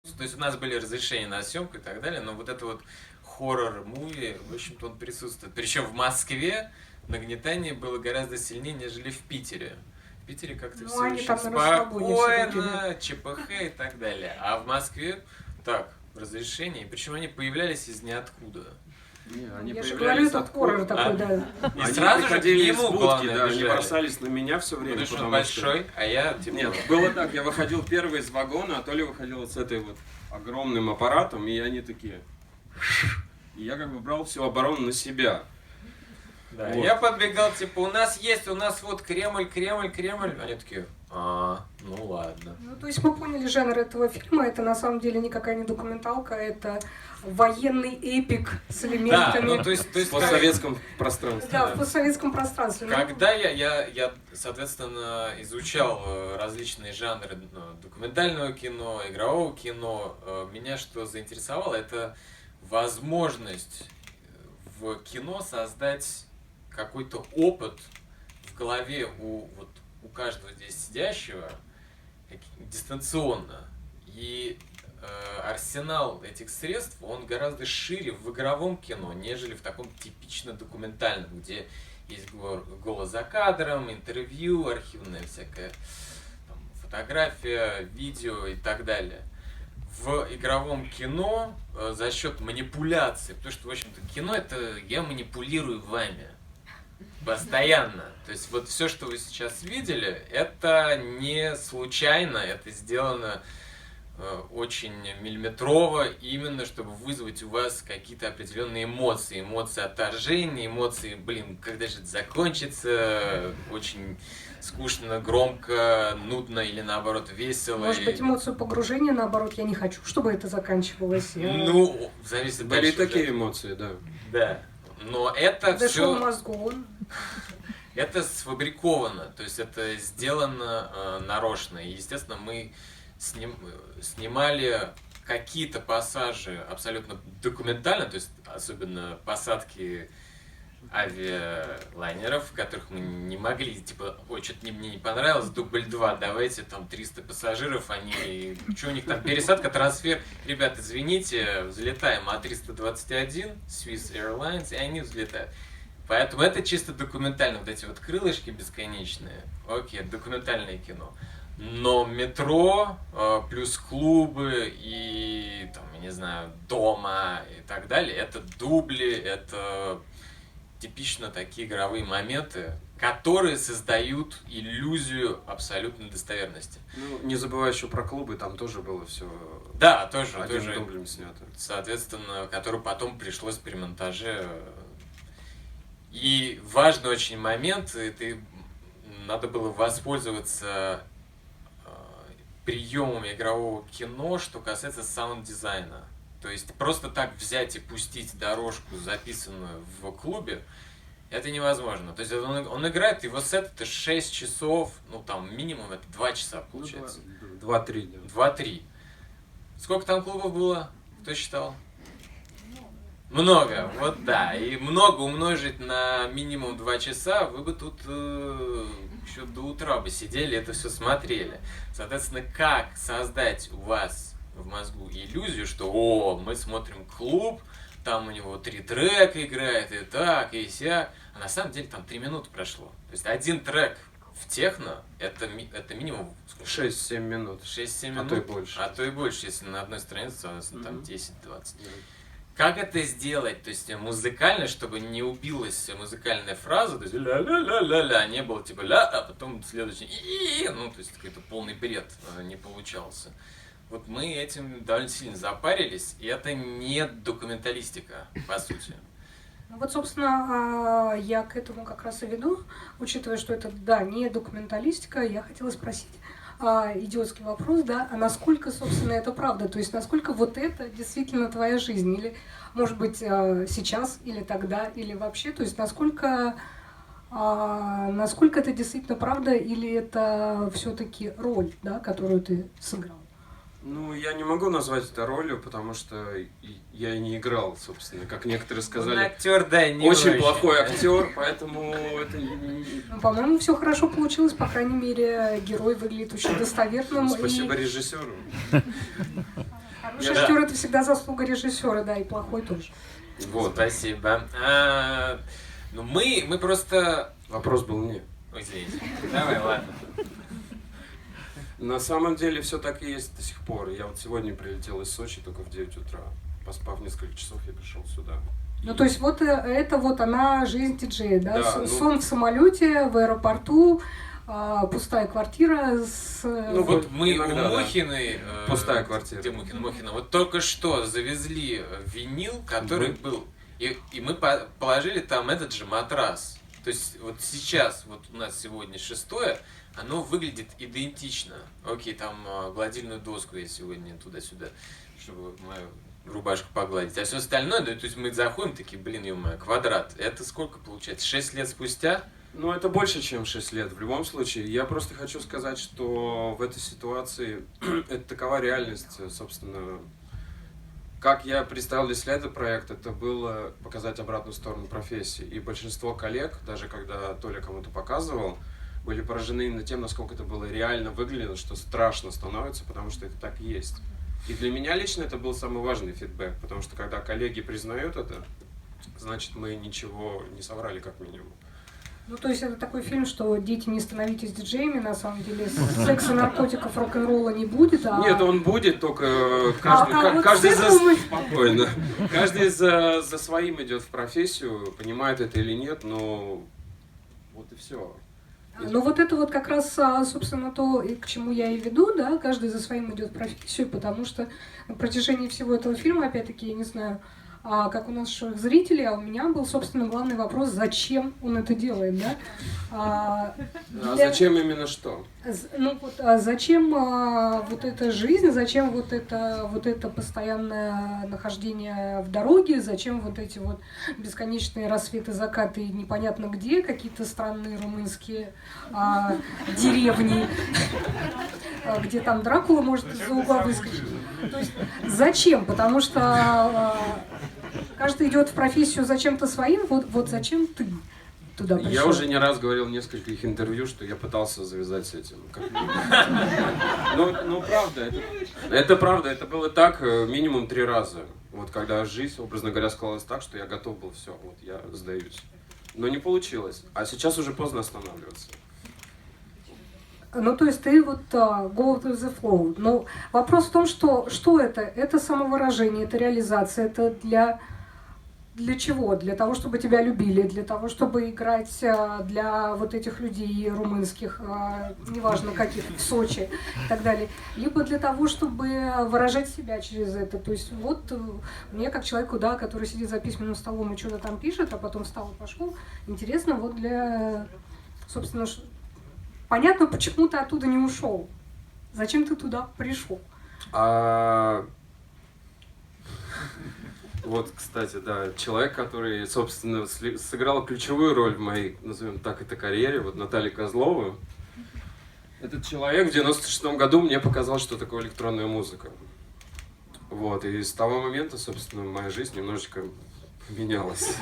То есть у нас были разрешения на съемку и так далее, но вот это вот хоррор-муви, в общем-то, он присутствует. Причем в Москве нагнетание было гораздо сильнее, нежели в Питере. В Питере как-то все они очень там на расслабоне спокойно, ЧПХ и так далее. А в Москве так, разрешение. Причем они появлялись из ниоткуда. Не, они Я же говорю, это хоррор такой, да. И Они сразу же к приходили из нему, будки, главное, да, они бежали. бросались на меня все время. Потому что он большой, а я типа... Нет, было так, я выходил первый из вагона, а Толя выходил вот с этой вот огромным аппаратом, и они такие... И я как бы брал всю оборону на себя. Да, Вот. я подбегал, типа, у нас вот Кремль. Они такие, ну ладно. Ну, то есть мы поняли жанр этого фильма, это на самом деле никакая не документалка, это военный эпик с элементами... Да, ну то есть В постсоветском пространстве. Да, в постсоветском пространстве. Ну, когда я, соответственно, изучал различные жанры документального кино, игрового кино, меня что заинтересовало, это возможность в кино создать какой-то опыт в голове у каждого здесь сидящего дистанционно. И арсенал этих средств, он гораздо шире в игровом кино, нежели в таком типично документальном, где есть голос за кадром, интервью, архивная всякая там, фотография, видео и так далее. В игровом кино за счет манипуляции, потому что, в общем-то, кино это я манипулирую вами постоянно. То есть вот все, что вы сейчас видели, это не случайно, это сделано очень миллиметрово, именно чтобы вызвать у вас какие-то определенные эмоции. Эмоции отторжения, эмоции, когда же это закончится, очень скучно, громко, нудно или наоборот весело. может быть, эмоцию погружения, наоборот, я не хочу, чтобы это заканчивалось. Ну, зависит Были дальше такие уже. эмоции, да. Да. Но это The show все... must go on. Это сфабриковано, то есть это сделано нарочно. И, естественно, мы снимали какие-то пассажи абсолютно документально, то есть особенно посадки авиалайнеров, в которых мы не могли, типа, ой, что-то мне не понравилось, дубль 2, давайте там 300 пассажиров, они, что у них там, пересадка, трансфер, ребят, извините, взлетаем А321, Swiss Airlines, и они взлетают. Поэтому это чисто документально, вот эти вот крылышки бесконечные, окей, документальное кино. Но метро, плюс клубы и, там, я не знаю, дома и так далее, это дубли, это типично такие игровые моменты, которые создают иллюзию абсолютной достоверности. Ну, не забывай еще про клубы, там тоже было все Да, тоже одним дублем снято. соответственно, который потом пришлось при монтаже. И важный очень момент, это надо было воспользоваться приемами игрового кино, что касается саунд-дизайна. То есть просто так взять и пустить дорожку, записанную в клубе, это невозможно. То есть он играет, его сет это 6 часов, ну там минимум это 2 часа получается. 2-3, да. 2-3. Сколько там клубов было? Кто считал? Много, вот да. И много умножить на минимум 2 часа, вы бы тут еще до утра бы сидели, это все смотрели. Соответственно, как создать у вас в мозгу иллюзию, что мы смотрим клуб, там у него 3 трека играет, и так, и сяк. А на самом деле там 3 минуты прошло. То есть один трек в техно, это минимум 6-7 минут. 6-7 А минут. то и больше. А то и больше, если на одной странице, соответственно, там 10-20. Как это сделать? То есть музыкально, чтобы не убилась музыкальная фраза, то есть ля-ля-ля-ля-ля, не было типа ля, а потом следующий и, ну, то есть какой-то полный бред не получался. Вот мы этим довольно сильно запарились, и это не документалистика, по сути. Ну вот, собственно, я к этому как раз и веду, учитывая, что это, да, не документалистика, я хотела спросить идиотский вопрос, да, а насколько, собственно, это правда, то есть насколько вот это действительно твоя жизнь, или, может быть, сейчас, или тогда, или вообще, то есть насколько это действительно правда, или это все-таки роль, да, которую ты сыграл? Ну, я не могу назвать это ролью, потому что я и не играл, собственно, как некоторые сказали. Актер, да, не очень плохой актер, поэтому это Ну, по-моему, все хорошо получилось, по крайней мере, герой выглядит очень достоверным. Спасибо режиссеру. Хороший актер это всегда заслуга режиссера, да, и плохой тоже. Вот. Спасибо. Ну мы просто... Вопрос был мне. Ой, извините. Давай, ладно. На самом деле все так и есть до сих пор. Я вот сегодня прилетел из Сочи только в 9 утра. Поспав несколько часов, я пришел сюда. Ну, то есть вот это вот она, жизнь диджея, да? Да, Сон в самолете, в аэропорту, пустая квартира с... Ну вот мы иногда, у Мухиной... Пустая квартира. Где Мухина? Вот только что завезли винил, который был... И мы положили там этот же матрас. То есть вот сейчас, вот у нас сегодня 6-е, оно выглядит идентично. Окей, там гладильную доску я сегодня туда-сюда, чтобы мою рубашку погладить. А все остальное, да, то есть мы заходим, такие, блин, ё-моё, квадрат. Это сколько получается? 6 лет спустя? Ну, это больше, чем 6 лет. В любом случае, я просто хочу сказать, что в этой ситуации это такова реальность, собственно. Как я представил для себя этот проект, это было показать обратную сторону профессии. И большинство коллег, даже когда Толя кому-то показывал, были поражены именно тем, насколько это было реально выглядит, что страшно становится, потому что это так и есть. И для меня лично это был самый важный фидбэк, потому что когда коллеги признают это, значит мы ничего не соврали как минимум. Ну, то есть это такой фильм, что дети, не становитесь диджеями, на самом деле, секса, наркотиков, рок-н-ролла не будет, а... Нет, он будет, только каждый спокойно. Каждый за своим идет в профессию, понимает это или нет, но вот и все. Ну вот это вот как раз, собственно, то, к чему я и веду, да, каждый за своим идет в профессию, потому что на протяжении всего этого фильма, опять-таки, я не знаю, как у наших зрителей, а у меня был, собственно, главный вопрос, зачем он это делает, да? А зачем именно что? Ну вот, зачем вот эта жизнь, зачем вот это постоянное нахождение в дороге, зачем вот эти вот бесконечные рассветы, закаты непонятно где, какие-то странные румынские деревни, где там Дракула может из-за угла выскочить. То есть зачем? Потому что каждый идет в профессию зачем-то своим, вот зачем ты туда пришел? Я уже не раз говорил в нескольких интервью, что я пытался завязать с этим. Ну, правда, это правда, это было так минимум 3 раза. Вот когда жизнь, образно говоря, складывалась так, что я готов был, все, вот я сдаюсь. Но не получилось, а сейчас уже поздно останавливаться. Ну, то есть ты вот go with the flow. Но вопрос в том, что это? Это самовыражение, это реализация, это для чего? Для того, чтобы тебя любили, для того, чтобы играть для вот этих людей румынских, неважно каких, в Сочи и так далее. Либо для того, чтобы выражать себя через это. То есть вот мне, как человеку, да, который сидит за письменным столом и что-то там пишет, а потом встал и пошел, интересно вот для, собственно, понятно, почему ты оттуда не ушел. Зачем ты туда пришел? Вот, кстати, да, человек, который, собственно, сыграл ключевую роль в моей, назовем так, это карьере, вот Наталья Козлова. Этот человек в 96-м году мне показал, что такое электронная музыка. Вот, и с того момента, собственно, моя жизнь немножечко менялась.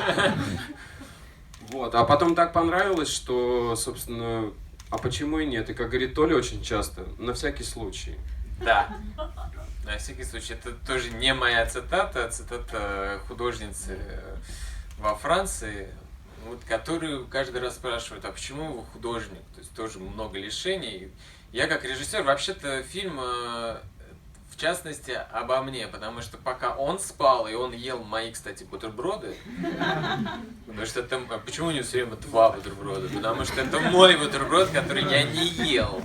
Вот, а потом так понравилось, что, собственно, а почему и нет? И как говорит Толя очень часто, на всякий случай. Да. На всякий случай, это тоже не моя цитата, а цитата художницы во Франции, вот, которую каждый раз спрашивают, а почему вы художник? То есть тоже много лишений. Я как режиссер, вообще-то фильм, в частности, обо мне, потому что пока он спал, и он ел мои, кстати, бутерброды, потому что это, почему у него все время 2 бутерброда? Потому что это мой бутерброд, который я не ел.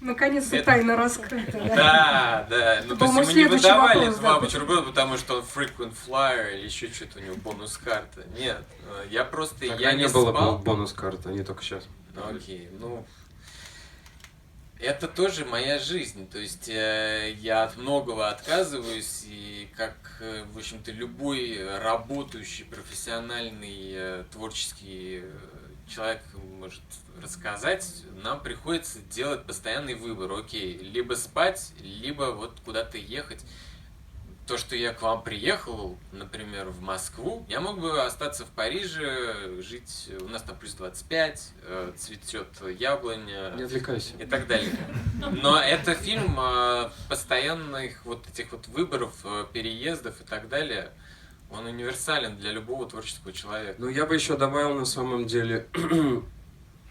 Наконец-то тайна раскрыта, да? Да. Ну, то есть ему не выдавали 2 бутерброда, потому что он frequent flyer или еще что-то, у него бонус-карта. Нет, я просто, Тогда я не было спал. бонус-карты, а не только сейчас. Окей, ну... Это тоже моя жизнь, то есть я от многого отказываюсь, и как, в общем-то, любой работающий, профессиональный, творческий человек может рассказать, нам приходится делать постоянный выбор, окей, либо спать, либо вот куда-то ехать. то, что я к вам приехал, например, в Москву, я мог бы остаться в Париже, жить, у нас там плюс 25, цветет яблоня Не отвлекайся. и так далее. Но это фильм постоянных вот этих вот выборов, переездов и так далее. Он универсален для любого творческого человека. Ну, я бы еще добавил на самом деле,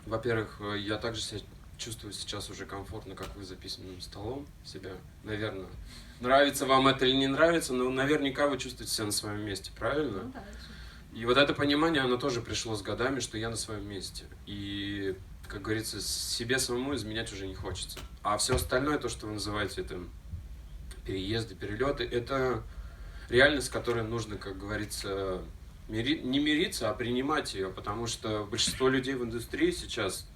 во-первых, я также себя чувствую сейчас уже комфортно, как вы, за письменным столом себя, наверное. Нравится вам это или не нравится, но наверняка вы чувствуете себя на своем месте, правильно? Ну да, И вот это понимание, оно тоже пришло с годами, что я на своем месте. И, как говорится, себе самому изменять уже не хочется. А все остальное, то, что вы называете это переезды, перелеты, это реальность, с которой нужно, как говорится, не мириться, а принимать ее, потому что большинство людей в индустрии сейчас,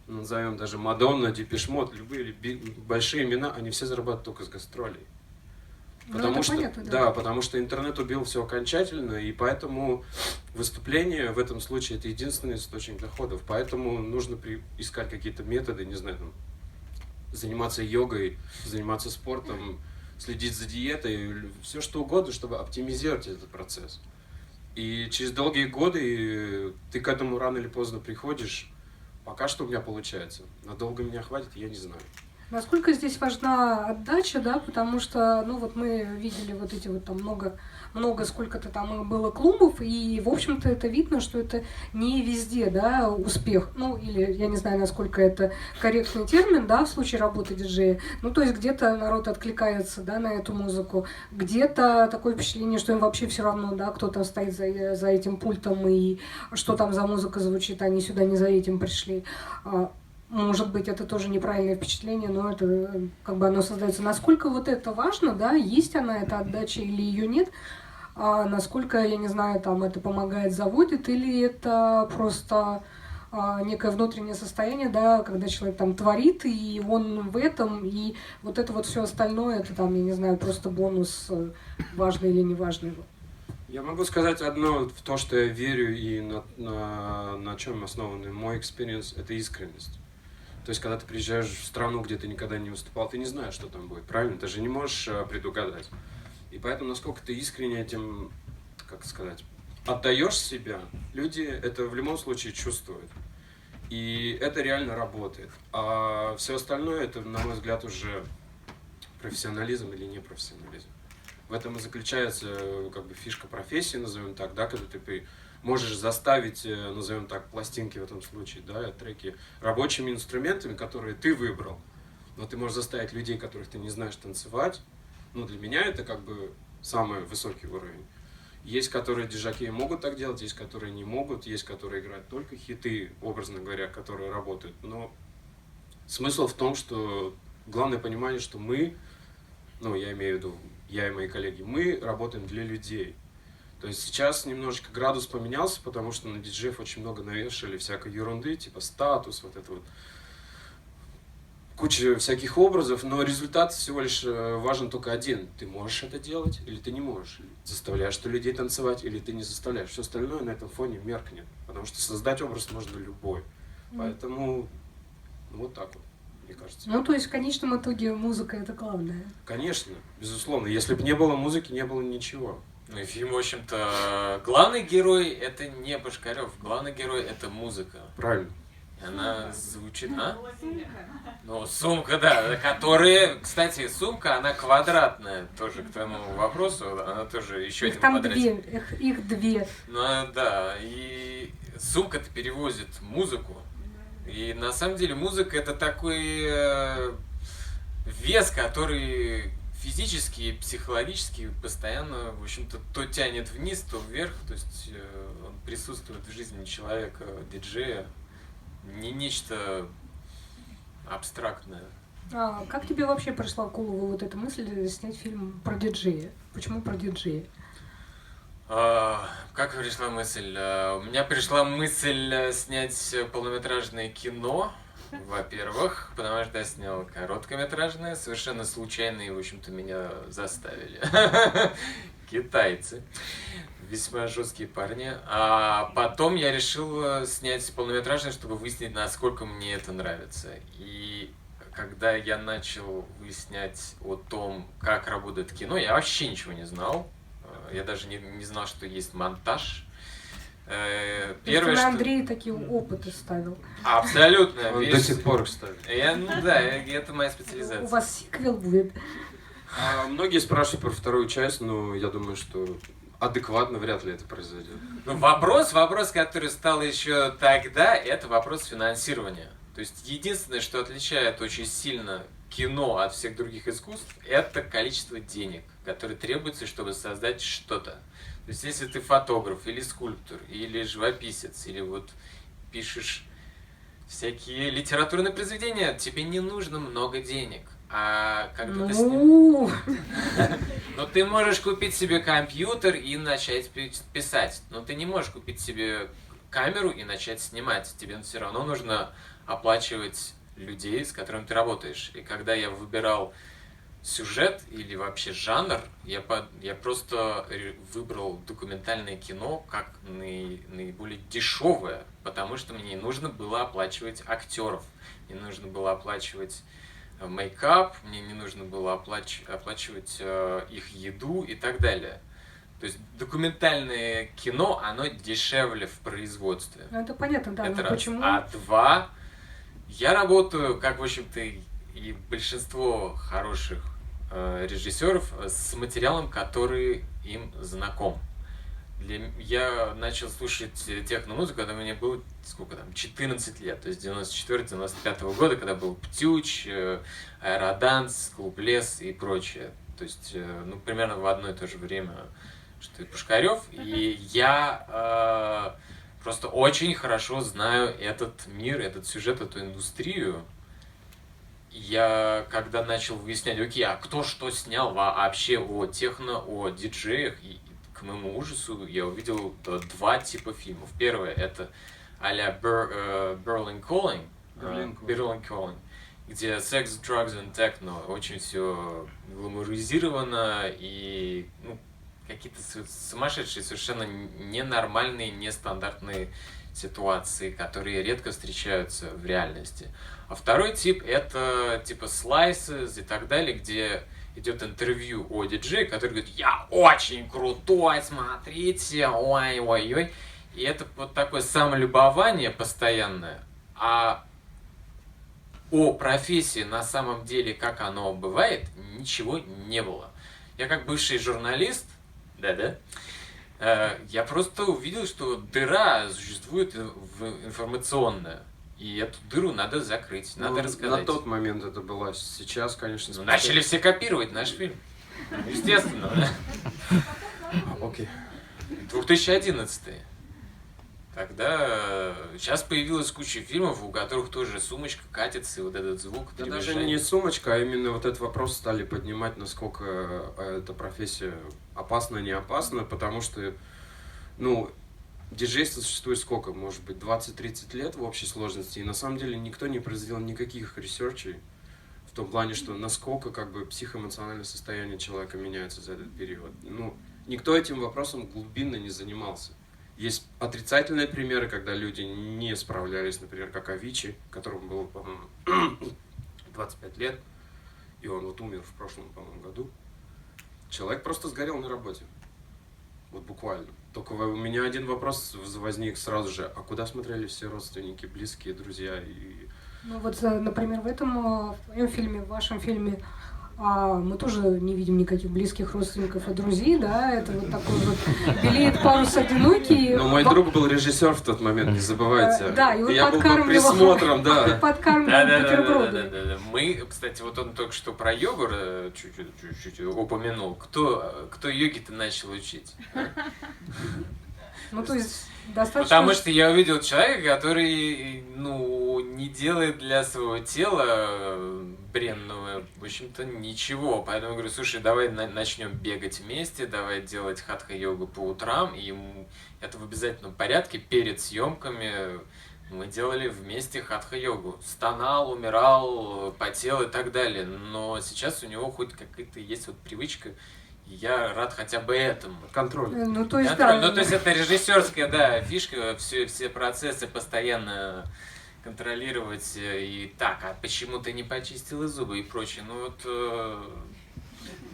назовем даже Мадонна, Депеш Мод, любые большие имена, они все зарабатывают только с гастролей. Потому это что, понятно, да, потому что интернет убил все окончательно, и поэтому выступление в этом случае это единственный источник доходов. Поэтому нужно искать какие-то методы, не знаю, там, заниматься йогой, заниматься спортом, следить за диетой, все что угодно, чтобы оптимизировать этот процесс. И через долгие годы ты к этому рано или поздно приходишь. Пока что у меня получается. Надолго меня хватит, я не знаю. Насколько здесь важна отдача, да, потому что, ну вот мы видели вот эти вот там много сколько-то там было клубов, и, в общем-то, это видно, что это не везде, да, успех, ну, или, я не знаю, насколько это корректный термин, да, в случае работы диджея, ну, то есть где-то народ откликается, да, на эту музыку, где-то такое впечатление, что им вообще все равно, да, кто там стоит за этим пультом, и что там за музыка звучит, они сюда не за этим пришли. Может быть, это тоже неправильное впечатление, но это как бы оно создается. Насколько вот это важно, да, есть она, эта отдача или ее нет, а насколько, я не знаю, там это помогает, заводит, или это просто некое внутреннее состояние, да, когда человек там творит, и он в этом, и вот это вот все остальное, это там, я не знаю, просто бонус, важный или неважный. Я могу сказать одно, в то, что я верю, и на чем основан мой экспириенс, это искренность. То есть, когда ты приезжаешь в страну, где ты никогда не выступал, ты не знаешь, что там будет, правильно? Ты же не можешь предугадать. И поэтому, насколько ты искренне этим, как сказать, отдаешь себя, люди это в любом случае чувствуют. И это реально работает. А все остальное, это, на мой взгляд, уже профессионализм или непрофессионализм. В этом и заключается как бы фишка профессии, назовем так, да, когда ты можешь заставить, назовем так, пластинки в этом случае, да, треки рабочими инструментами, которые ты выбрал. Но ты можешь заставить людей, которых ты не знаешь, танцевать. Ну, для меня это как бы самый высокий уровень. Есть, которые диджаки могут так делать, есть, которые не могут, есть, которые играют только хиты, образно говоря, которые работают. Но смысл в том, что главное понимание, что мы, ну, я имею в виду, я и мои коллеги, мы работаем для людей. То есть сейчас немножечко градус поменялся, потому что на диджеев очень много навешали всякой ерунды, типа статус, вот это вот. Куча всяких образов, но результат всего лишь важен только один. Ты можешь это делать или ты не можешь. Заставляешь ты людей танцевать или ты не заставляешь. Все остальное на этом фоне меркнет. Потому что создать образ можно любой. Поэтому ну, вот так вот, мне кажется. Ну, то есть в конечном итоге музыка это главное. Конечно, безусловно. Если бы не было музыки, не было ничего. Ну и фильм, в общем-то, главный герой это не Бошкарев, главный герой это музыка. Правильно. Она звучит, Ну, сумка, да, которая, кстати, сумка, она квадратная, тоже к твоему вопросу, она тоже еще один квадратик. Их две. Ну, да, и сумка-то перевозит музыку, и на самом деле музыка это такой вес, который физически и психологически постоянно, в общем-то, то тянет вниз, то вверх, то есть он присутствует в жизни человека, диджея, не нечто абстрактное. А как тебе вообще пришла в голову вот эта мысль снять фильм про диджея? Почему про диджея? Как пришла мысль? У меня пришла мысль снять полнометражное кино, во-первых, потому что я снял короткометражное, совершенно случайно, и, в общем-то, меня заставили. Китайцы. Весьма жесткие парни. А потом я решил снять полнометражное, чтобы выяснить, насколько мне это нравится. И когда я начал выяснять о том, как работает кино, я вообще ничего не знал. Я даже не знал, что есть монтаж. Первое, что... Андрей такие опыты ставил. Абсолютно. Он до сих пор ставит. Это моя специализация. У вас сиквел будет? Многие спрашивают про вторую часть, но я думаю, что адекватно вряд ли это произойдет. Ну, вопрос, который стал еще тогда, это вопрос финансирования. То есть единственное, что отличает очень сильно кино от всех других искусств, это количество денег, которые требуется, чтобы создать что-то. То есть если ты фотограф, или скульптор, или живописец, или вот пишешь всякие литературные произведения, тебе не нужно много денег. А когда ты Ну, ты можешь купить себе компьютер и начать писать. Но ты не можешь купить себе камеру и начать снимать. Тебе все равно нужно оплачивать людей, с которыми ты работаешь. И когда я выбирал сюжет или вообще жанр, я просто выбрал документальное кино как наиболее дешевое, потому что мне не нужно было оплачивать актеров, не нужно было оплачивать мейкап, мне не нужно было оплачивать их еду и так далее. То есть документальное кино, оно дешевле в производстве. ну это понятно, да, Это но раз. почему? А два, я работаю, как, в общем-то, и большинство хороших режиссеров, с материалом, который им знаком. Я начал слушать техно-музыку, когда мне было, 14 лет, то есть 94-95 года, когда был Птюч, Аэроданс, Клуб Лес и прочее. То есть, примерно в одно и то же время, что и Пушкарев. И я просто очень хорошо знаю этот мир, этот сюжет, эту индустрию. Я когда начал выяснять, окей, а кто что снял вообще о техно, о диджеях, и к моему ужасу я увидел два типа фильмов. Первое это а-ля Berlin Calling, где секс, drugs and techno, очень все гламуризировано и какие-то сумасшедшие, совершенно ненормальные, нестандартные ситуации, которые редко встречаются в реальности. А второй тип это типа slices и так далее, где идет интервью о диджее, который говорит: я очень крутой, смотрите, ой-ой-ой. И это вот такое самолюбование постоянное. А о профессии на самом деле, как оно бывает, ничего не было. Я как бывший журналист, я просто увидел, что дыра существует информационная. И эту дыру надо закрыть, надо рассказать. На тот момент это было, сейчас, конечно... Начали все копировать наш фильм. Естественно, да? Окей. 2011. Тогда сейчас появилась куча фильмов, у которых тоже сумочка катится, и вот этот звук. Да даже не сумочка, а именно вот этот вопрос стали поднимать, насколько эта профессия опасна, не опасна, потому что, диджейство существует сколько? Может быть, 20-30 лет в общей сложности, и на самом деле никто не произвел никаких ресерчей в том плане, что насколько психоэмоциональное состояние человека меняется за этот период. Никто этим вопросом глубинно не занимался. Есть отрицательные примеры, когда люди не справлялись, например, как Авичи, которому было, по-моему, 25 лет, и он умер в прошлом, по-моему, году. Человек просто сгорел на работе. Вот буквально. Только у меня один вопрос возник сразу же: а куда смотрели все родственники, близкие, друзья? Например, в этом фильме, в вашем фильме, мы тоже не видим никаких близких родственников и друзей, да, это вот такой вот белеет парус одинокий. Но мой друг был режиссер в тот момент, не забывайте. Да, и он я был под присмотром, да. Подкармливал бутерброды. Да. Мы, кстати, вот он только что про йогу чуть-чуть упомянул. Кто йоги-то начал учить? То есть достаточно... Потому что я увидел человека, который, не делает для своего тела бренного, в общем-то, ничего. Поэтому я говорю: слушай, давай начнем бегать вместе, давай делать хатха-йогу по утрам. И это в обязательном порядке перед съемками мы делали вместе хатха-йогу. Стонал, умирал, потел и так далее. Но сейчас у него хоть какая-то есть привычка. Я рад хотя бы этому. Контроль. То есть это режиссерская, фишка, все процессы постоянно контролировать и так, а почему ты не почистила зубы и прочее. Ну вот,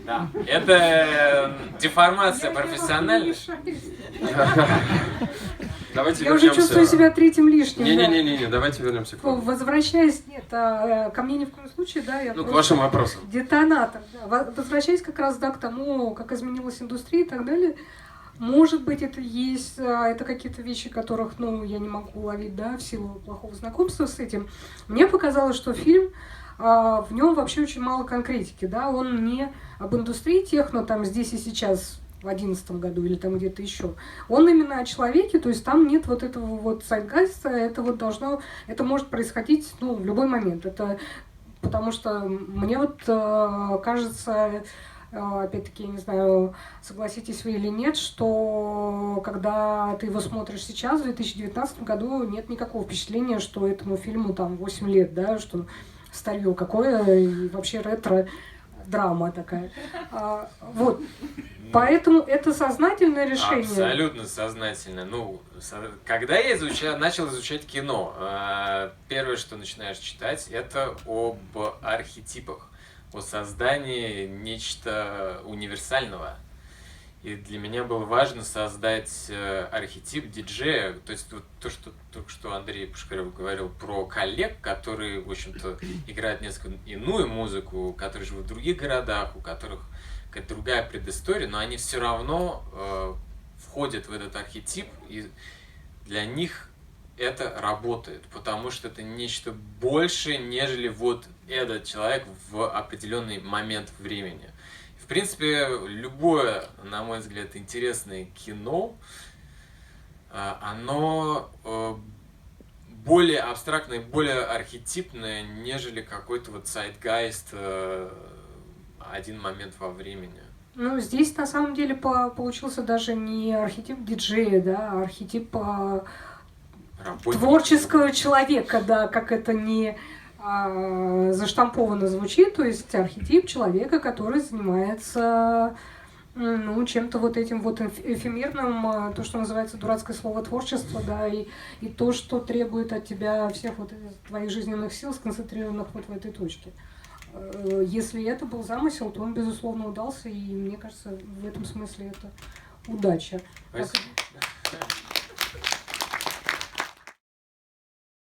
да, это деформация профессиональная. Давайте Я уже чувствую себя третьим лишним. Не-не-не, давайте вернемся к вам. Возвращаясь, нет, ко мне ни в коем случае, да, я Ну, к вашим вопросам. детонатор. Да. Возвращаясь как раз, да, к тому, как изменилась индустрия и так далее, может быть, это есть, это какие-то вещи, которых, ну, я не могу уловить, да, в силу плохого знакомства с этим. Мне показалось, что фильм, в нем вообще очень мало конкретики, да, он не об индустрии техно, там, здесь и сейчас, в 2011 году или там где-то еще. Он именно о человеке, то есть там нет вот этого вот zeitgeist, это вот должно, это может происходить, ну, в любой момент. Это потому что мне вот кажется, опять-таки, я не знаю, согласитесь вы или нет, что когда ты его смотришь сейчас, в 2019 году, нет никакого впечатления, что этому фильму там 8 лет, да, что старье какое, и вообще ретро-драма такая. Вот. Поэтому это сознательное решение. Абсолютно сознательно. Ну, когда я начал изучать кино, первое, что начинаешь читать, это об архетипах, о создании нечто универсального. И для меня было важно создать архетип диджея, то есть вот то, что только что Андрей Пушкарев говорил про коллег, которые, в общем-то, играют несколько иную музыку, которые живут в других городах, у которых какая-то другая предыстория, но они все равно входят в этот архетип, и для них это работает, потому что это нечто большее, нежели вот этот человек в определенный момент времени. В принципе, любое, на мой взгляд, интересное кино, оно более абстрактное, более архетипное, нежели какой-то вот zeitgeist, один момент во времени. Ну, здесь на самом деле получился даже не архетип диджея, да, а архетип творческого человека, да, как это не заштамповано звучит, то есть архетип человека, который занимается, ну, чем-то вот этим вот эфемерным, то, что называется дурацкое слово творчество, да, и то, что требует от тебя всех вот твоих жизненных сил, сконцентрированных вот в этой точке. Если это был замысел, то он, безусловно, удался, и мне кажется, в этом смысле это удача. Спасибо.